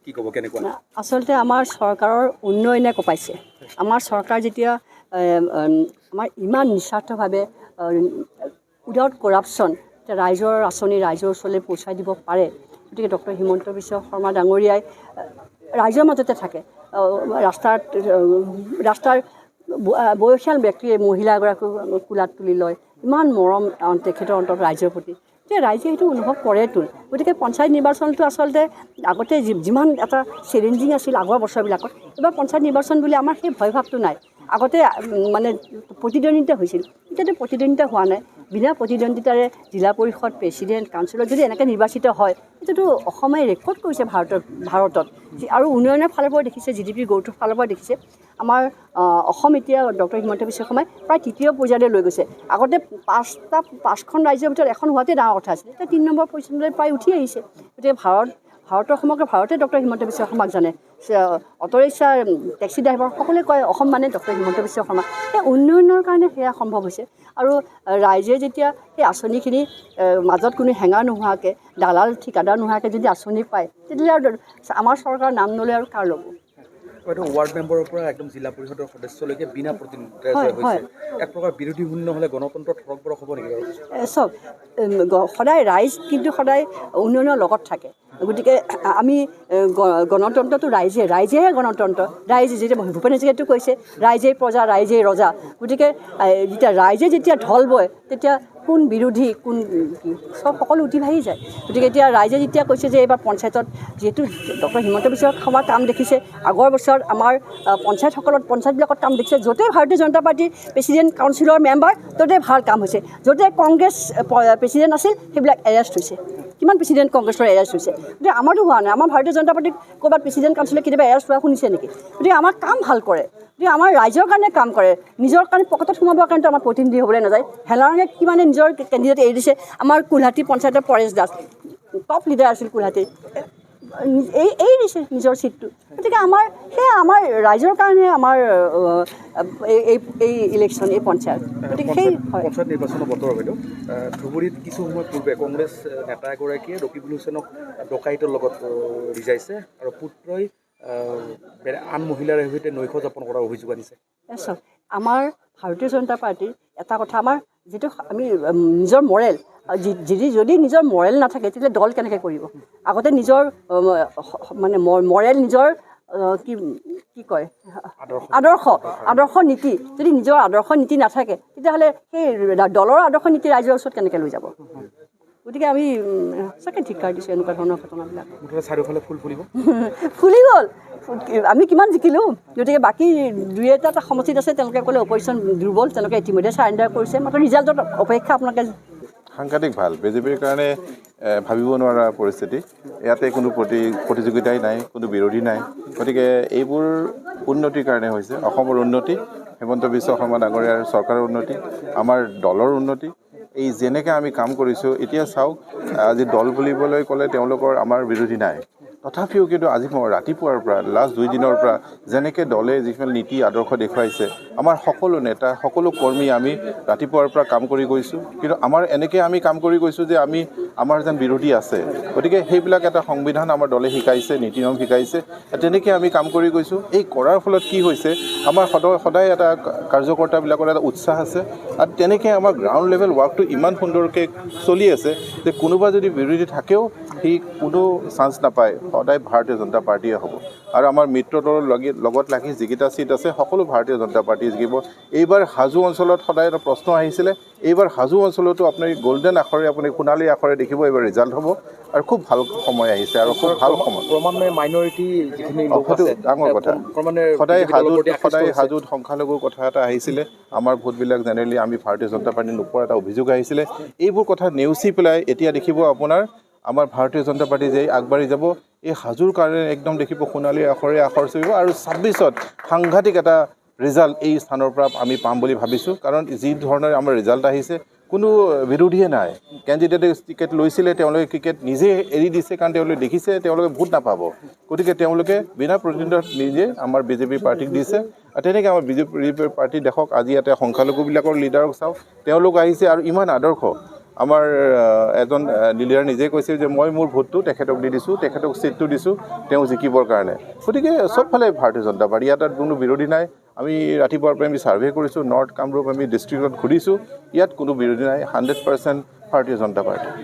কি ক'ব কেনেকুৱা আচলতে আমাৰ চৰকাৰৰ উন্নয়নে কপাইছে আমাৰ চৰকাৰ যেতিয়া আমাৰ ইমান নিস্বাৰ্থভাৱে উইদাউট কৰাপশ্যন ৰাইজৰ আঁচনি ৰাইজৰ ওচৰলৈ পৌঁছাই দিব পাৰে গতিকে ডক্টৰ হিমন্ত বিশ্ব শৰ্মা ডাঙৰীয়াই ৰাইজৰ মাজতে থাকে ৰাস্তাৰ বয়সীয়াল ব্যক্তিয়ে মহিলা এগৰাকীক কোলাত তুলি লয় ইমান মৰম তেখেতৰ অন্তত ৰাইজৰ প্ৰতি এতিয়া ৰাইজে সেইটো অনুভৱ কৰেতো গতিকে পঞ্চায়ত নিৰ্বাচনটো আচলতে আগতে যিমান এটা চেলেঞ্জিং আছিল আগৰ বছৰবিলাকত এইবাৰ পঞ্চায়ত নিৰ্বাচন বুলি আমাৰ সেই ভয় ভাৱটো নাই আগতে মানে প্ৰতিদ্বন্দ্বিতা হৈছিল এতিয়াতো প্ৰতিদ্বন্দ্বিতা হোৱা নাই বিনা প্ৰতিদ্বন্দ্বিতাৰে জিলা পৰিষদ প্ৰেচিডেণ্ট কাউন্সিলৰ যদি এনেকৈ নিৰ্বাচিত হয় এইটোতো অসমে ৰেকৰ্ড কৰিছে ভাৰতত আৰু উন্নয়নৰ ফালৰ পৰা দেখিছে GDP গ্ৰ'থৰ ফালৰ পৰা দেখিছে আমাৰ অসম এতিয়া ডক্টৰ হিমন্ত বিশ্ব শৰ্মাই প্ৰায় তৃতীয় পৰ্যায়লৈ লৈ গৈছে আগতে পাঁচখন ৰাজ্যৰ ভিতৰত এখন হোৱাতে ডাঙৰ কথা আছিল এতিয়া 3 নম্বৰ পজিশ্যনলৈ প্ৰায় উঠি আহিছে গতিকে ভাৰতৰ সমগ্ৰ ভাৰতে ডক্টৰ হিমন্ত বিশ্ব শৰ্মাক জানে অটো ৰিক্সা টেক্সি ড্ৰাইভাৰ সকলোৱে কয় অসম মানে ডক্টৰ হিমন্ত বিশ্ব শৰ্মা সেই উন্নয়নৰ কাৰণে সেয়া সম্ভৱ হৈছে আৰু ৰাইজে যেতিয়া সেই আঁচনিখিনি মাজত কোনো হেঙাৰ নোহোৱাকৈ দালাল ঠিকাদাৰ নোহোৱাকৈ যদি আঁচনি পায় তেতিয়াহ'লে আমাৰ চৰকাৰৰ নাম নলৈ আৰু কাৰ ল'ব হয়তো ৱাৰ্ড মেম্বাৰৰ পৰা একদম জিলা পৰিষদৰ সদস্যলৈকে বিনা প্ৰতিনিধিত্বৰে হৈছে এক প্ৰকাৰ বিৰোধী শূন্য হ'লে গণতন্ত্ৰ থৰক বৰক হ'ব নেকি চব সদায় ৰাইজ কিন্তু সদায় উন্নয়নৰ লগত থাকে গতিকে আমি গণতন্ত্ৰটো ৰাইজেহে গণতন্ত্ৰ ৰাইজে যেতিয়া ভূপেন হাজৰিকাইতো কৈছে ৰাইজেই প্ৰজা ৰাইজেই ৰজা গতিকে যেতিয়া ৰাইজে যেতিয়া ঢল বয় তেতিয়া কোন বিৰোধী কোন চব সকলো উঠি ভাহি যায় গতিকে এতিয়া ৰাইজে যেতিয়া কৈছে যে এইবাৰ পঞ্চায়তত যিহেতু ডক্টৰ হিমন্ত বিশ্ব শৰ্মাৰ কাম দেখিছে আগৰ বছৰত আমাৰ পঞ্চায়তবিলাকত কাম দেখিছে য'তেই ভাৰতীয় জনতা পাৰ্টিৰ প্ৰেচিডেণ্ট কাউন্সিলৰ মেম্বাৰ ত'তেই ভাল কাম হৈছে য'তে কংগ্ৰেছ প্ৰেচিডেণ্ট আছিল সেইবিলাক এৰেষ্ট হৈছে কিমান প্ৰেচিডেণ্ট কংগ্ৰেছৰ এৰেষ্ট হৈছে গতিকে আমাৰতো হোৱা নাই আমাৰ ভাৰতীয় জনতা পাৰ্টিক ক'ৰবাত প্ৰেচিডেণ্ট কাউন্সিলে কেতিয়াবা এৰেষ্ট হোৱা শুনিছে নেকি গতিকে আমাৰ কাম ভাল কৰে গতিকে আমাৰ ৰাইজৰ কাৰণে কাম কৰে নিজৰ কাৰণে পকেটত সোমাবৰ কাৰণেতো আমাৰ প্ৰতিনিধি হ'বলৈ নাযায় হেলাৰঙে কিমানে নিজৰ কেণ্ডিডেট এৰি দিছে আমাৰ কোলহাটী পঞ্চায়তৰ পৰেশ দাস টপ লিডাৰ আছিল কোলহাটীৰ এৰি দিছে নিজৰ ছিটটো গতিকে আমাৰ ৰাইজৰ কাৰণে আমাৰ এই ইলেকশ্যন এই পঞ্চায়ত গতিকে সেই পঞ্চায়ত নিৰ্বাচনৰ বতৰ বাইদেউ ধুবুৰীত কিছু সময় পূৰ্বে কংগ্ৰেছ নেতা এগৰাকীয়ে ৰকিবুল হুছেইনক ডকাইতৰ লগত ৰিজাইছে আৰু পুত্ৰই আন মহিলাৰ সৈতে নৈশ যাপন কৰাৰ অভিযোগ আনিছে চাওক আমাৰ ভাৰতীয় জনতা পাৰ্টীৰ এটা কথা আমাৰ যিটো আমি নিজৰ মৰেল যদি নিজৰ মৰেল নাথাকে তেতিয়া দল কেনেকৈ কৰিব আগতে নিজৰ মানে মৰেল নিজৰ কি কয় আদৰ্শ নীতি যদি নিজৰ আদৰ্শ নীতি নাথাকে তেতিয়াহ'লে সেই দলৰ আদৰ্শ নীতি ৰাইজৰ ওচৰত কেনেকৈ লৈ যাব গতিকে আমি সঁচাকৈ ধিক্কাৰ দিছোঁ এনেকুৱা ধৰণৰ ঘটনাবিলাক চাৰিওফালে ফুল ফুলি গ'ল আমি কিমান জিকিলোঁ গতিকে বাকী দুই এটা সমষ্টিত আছে তেওঁলোকে ক'লে অপজিশ্যন দুৰ্বল তেওঁলোকে ইতিমধ্যে চাৰেণ্ডাৰ কৰিছে মাত্ৰ ৰিজাল্টত অপেক্ষা আপোনালোকে সাংঘাতিক ভাল বিজেপিৰ কাৰণে ভাবিব নোৱাৰা পৰিস্থিতি ইয়াতে কোনো প্ৰতিযোগিতাই নাই কোনো বিৰোধী নাই গতিকে এইবোৰ উন্নতিৰ কাৰণে হৈছে অসমৰ উন্নতি হিমন্ত বিশ্ব শৰ্মা ডাঙৰীয়াৰ চৰকাৰৰ উন্নতি আমাৰ দলৰ উন্নতি এই যেনেকৈ আমি কাম কৰিছোঁ এতিয়া চাওক আজি দল বুলিবলৈ ক'লে তেওঁলোকৰ আমাৰ বিৰোধী নাই তথাপিও কিন্তু আজি মই ৰাতিপুৱাৰ পৰা লাষ্ট 2 দিনৰ পৰা যেনেকৈ দলে যিখন নীতি আদৰ্শ দেখুৱাইছে আমাৰ সকলো নেতা সকলো কৰ্মী আমি ৰাতিপুৱাৰ পৰা কাম কৰি গৈছোঁ কিন্তু আমাৰ এনেকৈ আমি কাম কৰি গৈছোঁ যে আমাৰ যেন বিৰোধী আছে গতিকে সেইবিলাক এটা সংবিধান আমাৰ দলে শিকাইছে নীতি নিয়ম শিকাইছে তেনেকৈ আমি কাম কৰি গৈছোঁ এই কৰাৰ ফলত কি হৈছে আমাৰ সদায় এটা কাৰ্যকৰ্তাবিলাকৰ এটা উৎসাহ আছে আৰু তেনেকৈ আমাৰ গ্ৰাউণ্ড লেভেল ৱাৰ্কটো ইমান সুন্দৰকৈ চলি আছে যে কোনোবা যদি বিৰোধী থাকেও সি কোনো চান্স নাপায় সদায় ভাৰতীয় জনতা পাৰ্টীয়ে হ'ব আৰু আমাৰ মিত্ৰ দলৰ লগত লাগি যিকেইটা ছিট আছে সকলো ভাৰতীয় জনতা পাৰ্টী জিকিব এইবাৰ হাজো অঞ্চলত সদায় এটা প্ৰশ্ন আহিছিলে এইবাৰ হাজো অঞ্চলতো আপুনি গল্ডেন আখৰে আপুনি সোণালী আখৰে দেখিব এইবাৰ ৰিজাল্ট হ'ব আৰু খুব ভাল সময় আহিছে আৰু খুব ভাল সময় ক্ৰমান্বয়ে মাইনৰিটি যিখিনি ডাঙৰ কথা সদায় হাজোত সংখ্যালঘুৰ কথা এটা আহিছিলে আমাৰ ভোটবিলাক জেনেৰেলি আমি ভাৰতীয় জনতা পাৰ্টী নোপোৱাৰ এটা অভিযোগ আহিছিলে এইবোৰ কথা নেওচি পেলাই এতিয়া দেখিব আপোনাৰ আমাৰ ভাৰতীয় জনতা পাৰ্টী যে আগবাঢ়ি যাব এই হাজোৰ কাৰণে একদম দেখিব সোণালী আখৰ চলিব আৰু 26ত সাংঘাতিক এটা ৰিজাল্ট এই স্থানৰ পৰা আমি পাম বুলি ভাবিছোঁ কাৰণ যি ধৰণৰ আমাৰ ৰিজাল্ট আহিছে কোনো বিৰোধীয়ে নাই কেণ্ডিডেটে টিকেট লৈছিলে তেওঁলোকে টিকেট নিজে এৰি দিছে কাৰণ তেওঁলোকে দেখিছে তেওঁলোকে ভোট নাপাব গতিকে তেওঁলোকে বিনা প্ৰতিদ্বন্দ্বিতাত নিজে আমাৰ বিজেপি পাৰ্টিক দিছে আৰু তেনেকৈ আমাৰ বিজেপি পাৰ্টি দেখক আজি ইয়াতে সংখ্যালঘুবিলাকৰ লিডাৰক চাওক তেওঁলোক আহিছে আৰু ইমান আদৰ্শ আমাৰ এজন লিডাৰে নিজে কৈছে যে মই মোৰ ভোটটো তেখেতক দি দিছোঁ, তেখেতক ছিটটো দিছোঁ তেওঁ জিকিবৰ কাৰণে। গতিকে চবফালে ভাৰতীয় জনতা পাৰ্টি, ইয়াত কোনো বিৰোধী নাই। আমি ৰাতিপুৱাৰ পৰা আমি ছাৰ্ভে কৰিছোঁ, নৰ্থ কামৰূপ আমি ডিষ্ট্ৰিক্টত ঘূৰিছোঁ, ইয়াত কোনো বিৰোধী নাই, 100% ভাৰতীয় জনতা পাৰ্টি।